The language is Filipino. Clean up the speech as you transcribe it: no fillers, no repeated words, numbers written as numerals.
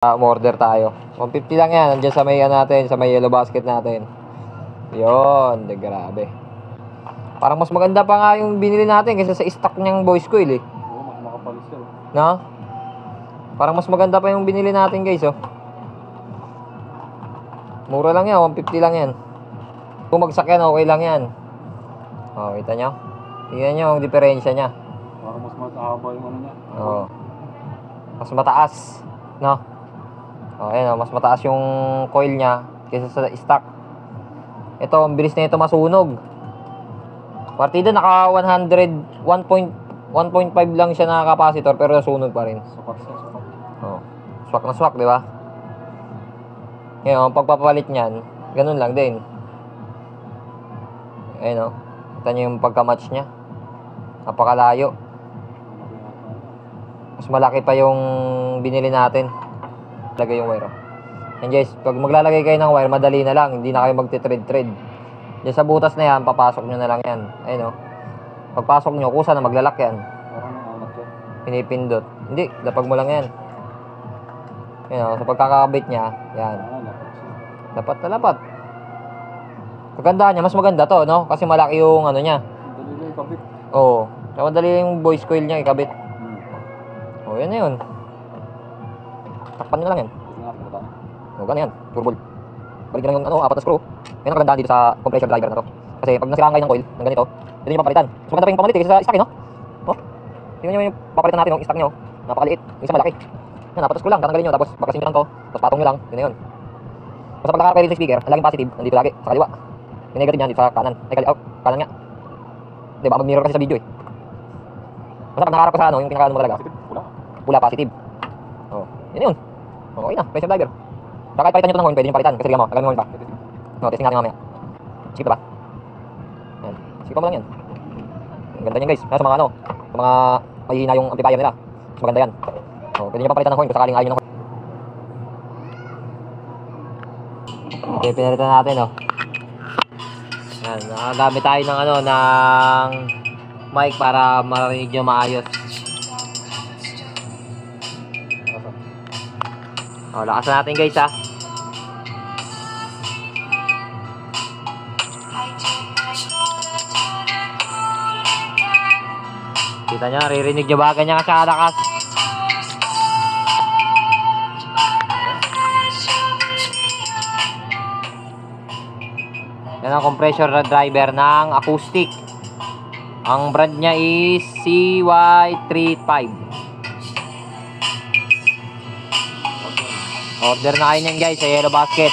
Order tayo. 150 lang yan. Nandiyan sa may natin, sa may yellow basket natin. Yun, grabe. Parang mas maganda pa nga yung binili natin kaysa sa stock niyang Boys Coil eh. Oo, mas makapalis yun. No? Parang mas maganda pa yung binili natin guys oh. Mura lang yan, 150 lang yan. Kung magsak yan, okay lang yan. Oh, kita nyo? Tingnan nyo ang diferensya niya. Parang mas matahaba yung ano niya. Oo. Mas mataas. No? Oh, ayan, mas mataas yung coil niya kaysa sa stock. Ito, ang bilis na ito masunog. Partida naka 1.5 lang siya na capacitor pero nasunog pa rin. Sukat siya, sukat. Oh. Swak na swak, di ba? Ngayon, pagpapalit niyan, ganun lang din. Ayun, oh. Kita niyo yung pagka-match niya. Napakalayo. Mas malaki pa yung binili natin. Lagay yung wire. And guys, pag maglalagay kayo ng wire, madali na lang. Hindi na kayo magti-thread-thread. Diyan sa butas na yan, papasok nyo na lang yan. Ayun o. Pagpasok nyo, kusa na maglalak yan. Parang nangangat yan. Pinipindot. Hindi, lapag mo lang yan. Ayun o, sa pagkakabit niya, yan. Dapat siya. Dapat na dapat. Kagandaan niya, mas maganda to, no? Kasi malaki yung ano niya. Dali lang yung kabit. Oo. So, madali yung Boys Coil niya, ikabit. O, yan na yun. Takpan nyo lang yan. Tingnan natin kung O, gano'n yan. Turbol. Balik nyo lang yung ano, 4 na screw. Yan ang kagandaan dito sa compressor driver na to. Kasi pag nasiraan kayo ng coil, ng ganito, ito yung papalitan. Mas maganda pa yung pamalit eh, kasi sa stock eh, no? O, tingnan nyo yung papalitan natin, yung stock nyo. Napakaliit. Yung isa malaki. Yan, 4 screw lang. Tatanggalin nyo, tapos bakasin nyo lang to. Tapos patong nyo lang. Yun na yun. Basta pag nakakarelay sa speaker, ang laging positive, nandito lagi, sa kaliwa. Yung negative niyan, dito sa kanan. Ay, kanan nga. Di ba, mag-mirror kasi sa video eh. Basta pag nakaharap ka sa ano, yung pinaka-ano mo talaga. Pula. Pula positive. Oh, yun yun. Okay na, pressure driver. Saka kahit palitan nyo ito ng horn, pwede nyo palitan. Kasi tignan mo, lagyan mo horn pa. No, testing natin mamaya. Skip na ba? Yan. Skip mo lang yan. Ang ganda niyan guys. Sa mga ano, sa mga mahihina yung amplifier nila. Mas maganda yan. Oh, pwede nyo papalitan ng horn kung sakaling ayaw nyo ng horn. Okay, pinalitan natin oh. Yan, nakagamit tayo ng ano, ng mic para marinig nyo maayos. Oh, lakas natin guys ha. Kita nyo, ririnig nyo ba ganyan kasalakas? Yan ang compressor driver ng acoustic. Ang brand niya is CY35. Order na kayo niyan guys sa Yellow Basket.